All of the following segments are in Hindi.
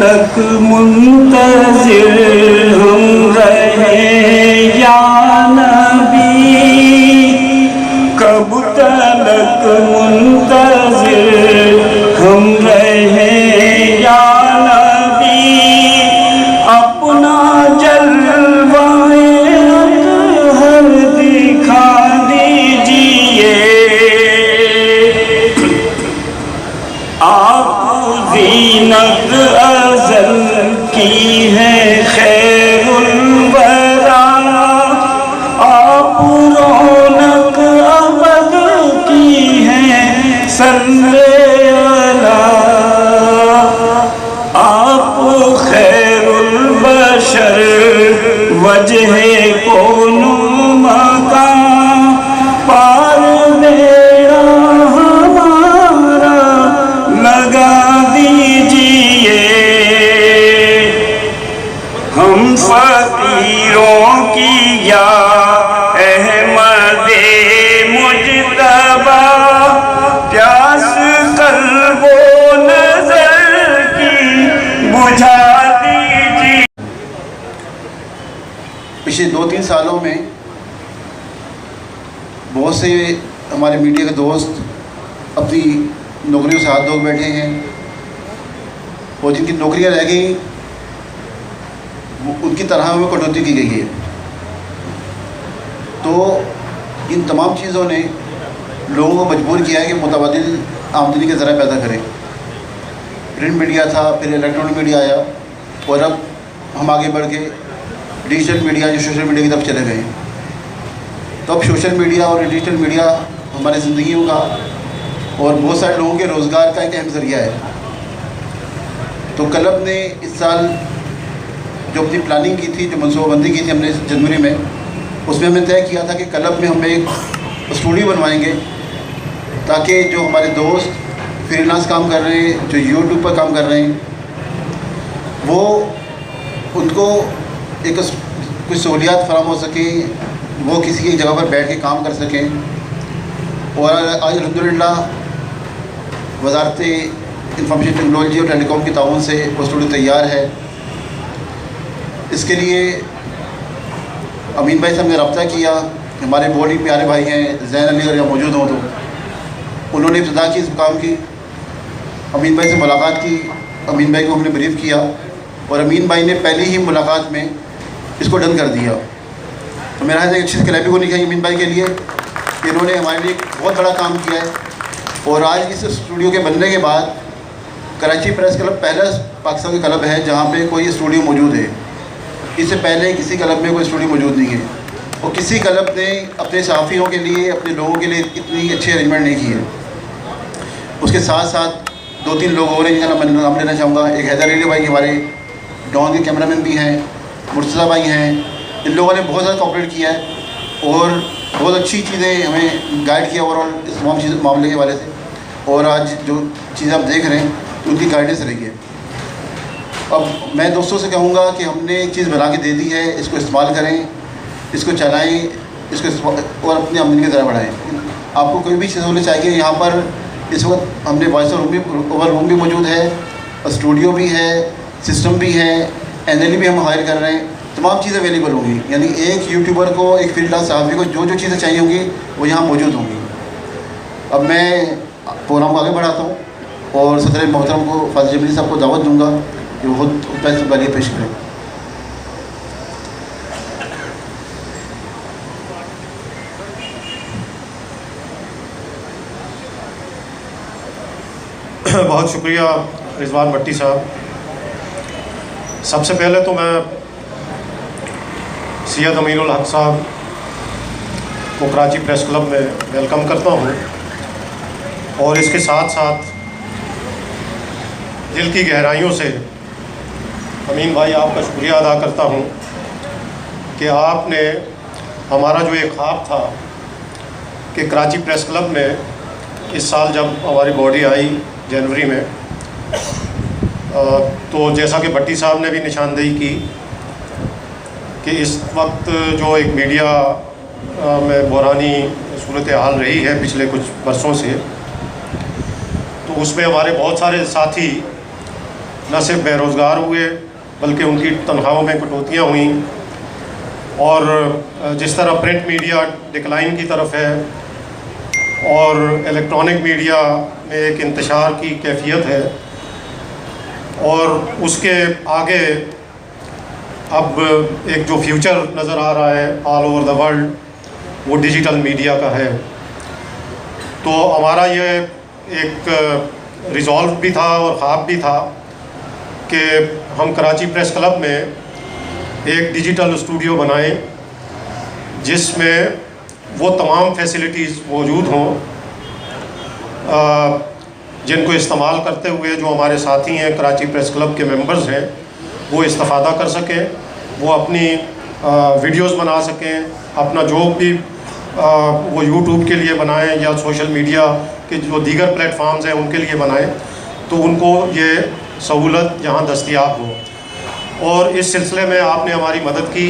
लक मुंतज़िर हम रहे या नबी कब तलक मुंतज़िर हम रहे या नबी अपना जलवाए अतहर दिखा दीजिए आप ज़ीनत अज़ल की है खैरुल वरा आप रौनक अबद की है सल्ले अला आप खैरुल बशर वजहे कोनो मकान पार बेड़ा हमारा लगा दीजिए हम फकीरों की या अहमदे मुजतबा प्यास कल्बो नजर की बुझा दीजिए। पिछले 2-3 सालों में बहुत से हमारे मीडिया के दोस्त अपनी नौकरियों से हाथ धो बैठे हैं और जिनकी नौकरियां रह गई उनकी तनख्वाह में कटौती की गई है। तो इन तमाम चीज़ों ने लोगों को मजबूर किया है कि मुतबादिल आमदनी के ज़रिए पैदा करें। प्रिंट मीडिया था, फिर इलेक्ट्रॉनिक मीडिया आया और अब हम आगे बढ़ के डिजिटल मीडिया जो सोशल मीडिया की तरफ चले गए। तो अब सोशल मीडिया और डिजिटल मीडिया हमारी ज़िंदगियों का और बहुत सारे लोगों के रोज़गार का एक अहम ज़रिया है। तो क्लब ने इस साल जो अपनी प्लानिंग की थी, जो मनसूबाबंदी की थी हमने जनवरी में, उसमें हमने तय किया था कि क्लब में हम एक स्टूडियो बनवाएंगे ताकि जो हमारे दोस्त फ्रीलांस काम कर रहे हैं, जो यूट्यूब पर काम कर रहे हैं, वो उनको एक कुछ सहूलियात फराहम हो सके, वो किसी एक जगह पर बैठ के काम कर सकें। और आज अल्हम्दुलिल्लाह वज़ारत इंफॉर्मेशन टेक्नोलॉजी और टेलीकॉम के ताउन से वो स्टूडियो तैयार है। इसके लिए अमीन भाई से हमने रब्ता किया, हमारे बहुत ही प्यारे भाई हैं ज़ैन अली, अगर यहाँ मौजूद हों तो उन्होंने इब्तिदा की इस काम की। अमीन भाई से मुलाकात की, अमीन भाई को हमने ब्रीफ़ किया और अमीन भाई ने पहली ही मुलाकात में इसको डन कर दिया। तो मेरा एक अच्छी क्लैपिंग होनी चाहिए अमीन भाई के लिए, इन्होंने हमारे लिए बहुत बड़ा काम किया है। और आज इस स्टूडियो के बनने के बाद कराची प्रेस क्लब पहला पाकिस्तान का क्लब है जहाँ पे कोई स्टूडियो मौजूद है। इससे पहले किसी क्लब में कोई स्टूडियो मौजूद नहीं है और किसी क्लब ने अपने सहाफ़ियों के लिए, अपने लोगों के लिए इतनी अच्छी अरेंजमेंट नहीं की है। उसके साथ साथ 2-3 लोग और हैं जिनका नाम लेना चाहूँगा। एक हैदर अली भाई हमारे डॉन के कैमरामैन भी हैं, मुर्तज़ा भाई हैं। इन लोगों ने बहुत ज़्यादा कोऑपरेट किया है और बहुत अच्छी चीज़ें हमें गाइड किया ओवरऑल इस तमाम चीज़ मामले के हवाले से। और आज जो चीज़ें आप देख रहे हैं उनकी गाइडेंस रही है। अब मैं दोस्तों से कहूँगा कि हमने एक चीज़ बना के दे दी है, इसको इस्तेमाल करें, इसको चलाएं, इसको और अपनी आमदनी की तरह बढ़ाएं। आपको कोई भी चीज़ चाहिए, यहाँ पर इस वक्त हमने वॉइस ओवर रूम भी मौजूद है, स्टूडियो भी है, सिस्टम भी है, NLE भी हम हायर कर रहे हैं। तमाम चीज़ें अवेलेबल होंगी, यानी एक यूट्यूबर को, एक फ्रीलांस सहाफ़ी को जो जो चीज़ें चाहिए होंगी वो यहाँ मौजूद होंगी। अब मैं प्रोग्राम को आगे बढ़ाता हूँ और सदर मोहतरम को फाजिल जमीली साहब को दावत दूँगा कि वो खुद वाली पेश करें। बहुत शुक्रिया रिजवान भट्टी साहब। सबसे पहले तो मैं सैयद अमीरुल हक साहब को कराची प्रेस क्लब में वेलकम करता हूँ और इसके साथ साथ दिल की गहराइयों से अमीन भाई आपका शुक्रिया अदा करता हूँ कि आपने हमारा जो एक ख्वाब था कि कराची प्रेस क्लब में इस साल जब हमारी बॉडी आई जनवरी में, तो जैसा कि भट्टी साहब ने भी निशानदेही की कि इस वक्त जो एक मीडिया में बुरानी सूरत हाल रही है पिछले कुछ वर्षों से, तो उसमें हमारे बहुत सारे साथी न सिर्फ बेरोज़गार हुए बल्कि उनकी तनख्वाहों में कटौतियाँ हुई, और जिस तरह प्रिंट मीडिया डिक्लाइन की तरफ है और इलेक्ट्रॉनिक मीडिया में एक इंतशार की कैफियत है, और उसके आगे अब एक जो फ्यूचर नज़र आ रहा है ऑल ओवर द वर्ल्ड वो डिजिटल मीडिया का है। तो हमारा ये एक रिज़ॉल्व भी था और ख्वाब भी था कि हम कराची प्रेस क्लब में एक डिजिटल स्टूडियो बनाएं जिसमें वो तमाम फैसिलिटीज़ मौजूद हों जिनको इस्तेमाल करते हुए जो हमारे साथी हैं कराची प्रेस क्लब के मेंबर्स हैं वो इस्तेफ़ादा कर सकें, वो अपनी वीडियोस बना सकें, अपना जो भी वो यूट्यूब के लिए बनाएं या सोशल मीडिया के जो दीगर प्लेटफॉर्म्स हैं उनके लिए बनाएं, तो उनको ये सहूलत यहाँ दस्तयाब हो। और इस सिलसिले में आपने हमारी मदद की,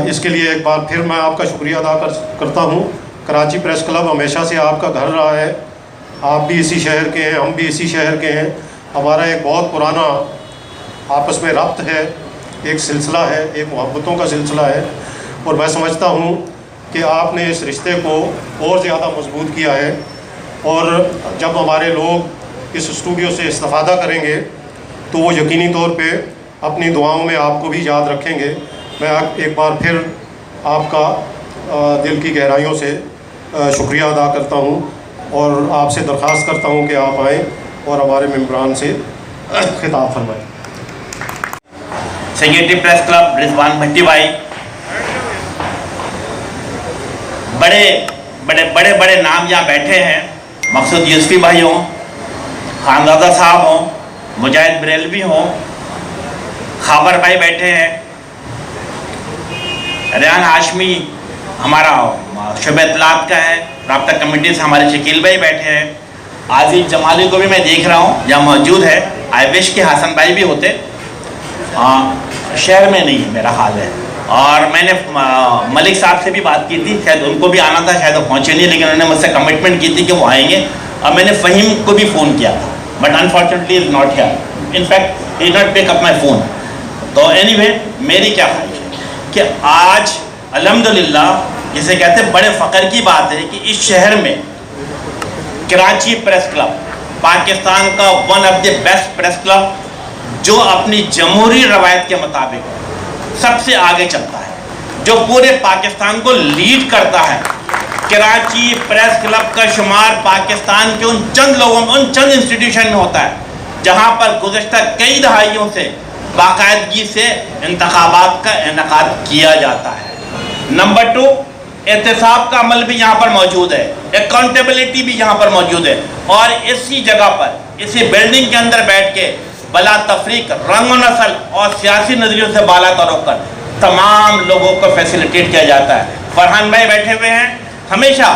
इसके लिए एक बार फिर मैं आपका शुक्रिया अदा करता हूँ। कराची प्रेस क्लब हमेशा से आपका घर रहा है, आप भी इसी शहर के हैं, हम भी इसी शहर के हैं। हमारा एक बहुत पुराना आपस में रब्त है, एक सिलसिला है, एक मोहब्बतों का सिलसिला है, और मैं समझता हूँ कि आपने इस रिश्ते को और ज़्यादा मजबूत किया है। और जब हमारे लोग इस स्टूडियो से इस्तेफ़ादा करेंगे तो वो यकीनी तौर पे अपनी दुआओं में आपको भी याद रखेंगे। मैं एक बार फिर आपका दिल की गहराइयों से शुक्रिया अदा करता हूँ और आपसे दरख्वास्त करता हूँ कि आप आएँ और हमारे मेम्बरान से खिताब फरमाएँ। सेक्रेटरी प्रेस क्लब रिजवान भट्टी भाई, बड़े बड़े नाम यहाँ बैठे हैं, मकसूद यूसुफी भाई हों, खानदादा साहब हों, मुजाहिद बरेलवी हों, खाबर भाई बैठे हैं, रेहान हाशमी हमारा शुबे इत्तलात का है, राब्ता कमेटी से हमारे शकील भाई बैठे हैं, आज़िज़ जमाली को भी मैं देख रहा हूँ यहाँ मौजूद है। आई विश के हसन भाई भी होते, शहर में नहीं है मेरा हाल है। और मैंने मलिक साहब से भी बात की थी, शायद उनको भी आना था, शायद वो पहुँचे नहीं, लेकिन उन्होंने मुझसे कमिटमेंट की थी कि वो आएंगे। और मैंने फ़हीम को भी फ़ोन किया था, but unfortunately is not here, in fact he not pick up my phone. तो एनीवे मेरी क्या ख्वाहिश है कि आज अल्हम्दुलिल्लाह, जिसे कहते हैं बड़े फ़ख्र की बात है कि इस शहर में कराची प्रेस क्लब पाकिस्तान का one of the best press club, जो अपनी जमहूरी रवायत के मुताबिक सबसे आगे चलता है, जो पूरे पाकिस्तान को लीड करता है। कराची प्रेस क्लब का शुमार पाकिस्तान के उन चंद लोगों में, उन चंद इंस्टीट्यूशन में होता है जहां पर गुज़श्ता कई दहाइयों से बाकायदगी से इंतखाबात का इनेकाद किया जाता है। नंबर 2, एहतसाब का अमल भी यहाँ पर मौजूद है, अकाउंटेबिलिटी भी यहाँ पर मौजूद है। और इसी जगह पर, इसी बिल्डिंग के अंदर बैठ के बला तफरीक, रंग व नस्ल और सियासी नज़रियों से बाला तर होकर तमाम लोगों को फैसिलिटेट किया जाता है। फरहान भाई बैठे हुए हैं, हमेशा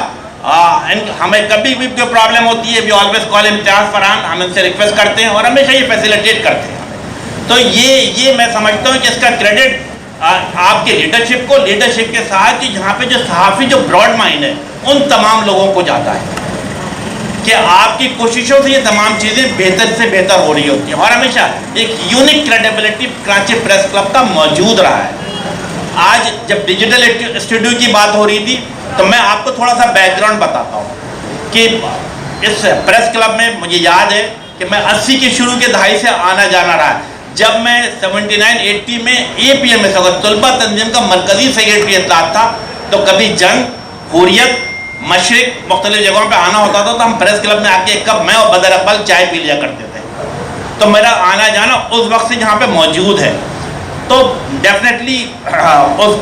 हमें कभी भी कोई प्रॉब्लम होती है, वी ऑलवेज कॉल इम्तियाज़ फरहान, हम इनसे रिक्वेस्ट करते हैं और हमेशा ये फैसिलिटेट करते हैं। तो ये मैं समझता हूँ कि इसका क्रेडिट आपके लीडरशिप को, लीडरशिप के साथ कि यहाँ पे जो सहाफ़ी जो ब्रॉड माइंड है उन तमाम लोगों को जाता है कि आपकी कोशिशों से ये तमाम चीज़ें बेहतर से बेहतर हो रही होती हैं। और हमेशा एक unique credibility Karachi press club का मौजूद रहा है। आज जब डिजिटल स्टूडियो की बात हो रही थी तो मैं आपको थोड़ा सा बैकग्राउंड बताता हूँ कि इस प्रेस क्लब में मुझे याद है कि मैं 80 की शुरू के दहाई से आना जाना रहा है। जब मैं 79-80 में APMS तलबा तंजीम का मरकज़ी सेक्रेटरी इत्तलात था, तो कभी जंग, हुर्रियत, मशरिक मुख्तलिफ जगहों पे आना होता था, तो हम प्रेस क्लब में आके एक कप मैं और बदर अकबल चाय पी लिया करते थे। तो मेरा आना जाना उस वक्त से यहाँ पे मौजूद है। तो डेफिनेटली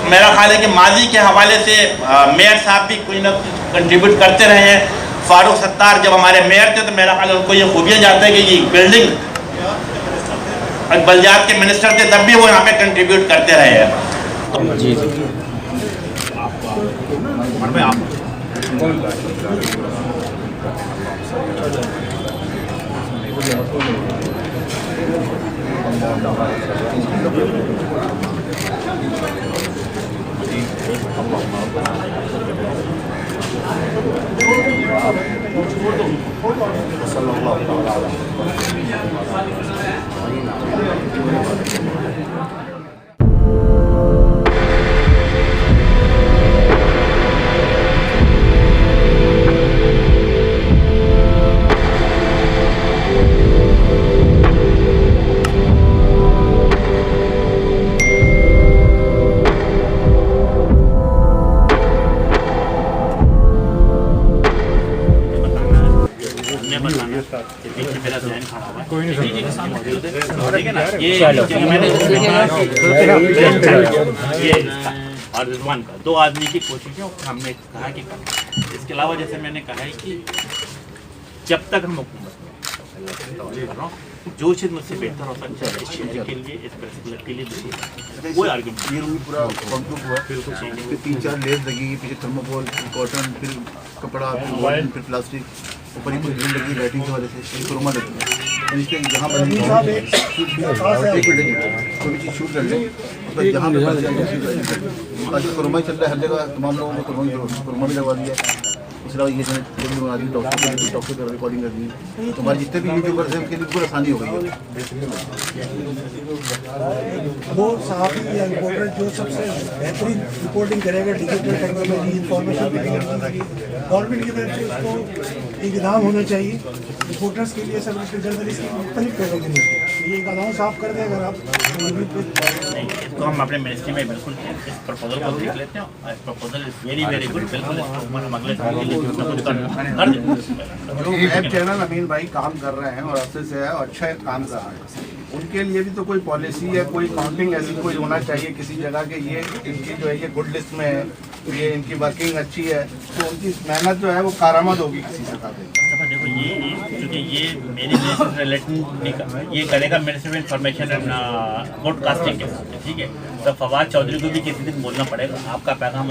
मेरा ख्याल है कि माजी के हवाले से मेयर साहब भी कुछ ना कुछ कंट्रीब्यूट करते रहे हैं। फारूक सत्तार जब हमारे मेयर थे तो मेरा ख्याल उनको ये खूबियाँ जानते हैं कि ये बिल्डिंग बलजात के मिनिस्टर थे, तब भी वो यहाँ पे कंट्रीब्यूट करते रहे हैं। जी जी और रिजवान का 2 आदमी की कोशिश है। हमने कहा कि इसके अलावा जैसे मैंने कहा है कि जब तक हम हुकूमत में जो चीज़ मुझसे बेहतर हो सकता है इस शहर के लिए, इस प्रेस क्लब के लिए, कोई आर्गुमेंट ये रूम पूरा कॉन्क्रीट हुआ, फिर 3-4 लेयर लगेगी, पीछे थर्मोकोल, फिर कॉटन, फिर कपड़ा, फिर वॉल, फिर प्लास्टिक, ऊपर ही कुछ लगी लाइटिंग की वजह से क्रोमा लगती है। इसके जहाँ पर एक मिनट कोई चीज़ शूट कर ले, तो जहाँ पर क्रोमा चल रहा है हर जगह, तमाम लोगों को क्रोमा भी लगवा दिया। इसके अलावा ये जो बना दी डॉक्टर की रिकॉर्डिंग कर दी, तो हमारे जितने भी यूट्यूबर्स हैं उनके लिए बिल्कुल आसानी हो गई है। वो साहब या रिपोर्टर जो सबसे बेहतरीन रिपोर्टिंग करेगा, डिजिटल टेक्नोलॉजी इंफॉर्मेशन गवर्नमेंट की तरफ से उसको एक इनाम होना चाहिए रिपोर्टर्स के लिए, सब जर्नलिस्ट की मुख्तलिफ कैटेगरी। ये एक अनाउंस आप कर दें अगर आप नहीं, इसको हम अपने मिनिस्ट्री में बिल्कुल इस प्रपोजल को देख लेते हैं। इस proposal is very very good, बिल्कुल इसको हम अगले साल के लिए कुछ ना कुछ कर देंगे। जो वेब चैनल अमीन भाई काम कर रहे हैं और अच्छे से है और अच्छा काम कर रहे हैं, उनके लिए भी तो कोई पॉलिसी या कोई काउंटिंग ऐसी कोई होना चाहिए किसी जगह के, ये इनकी जो है ये गुड लिस्ट में है, ये इनकी वर्किंग अच्छी है, तो उनकी मेहनत जो है वो कारामद होगी किसी जगह पे। देखो ये क्योंकि ये मेरी मिनिस्ट्री से रिलेटेड नहीं कर, ये करेगा ministry of information and broadcasting के साथ, ठीक है। तो फवाद चौधरी को भी किसी दिन बोलना पड़ेगा, आपका पैगाम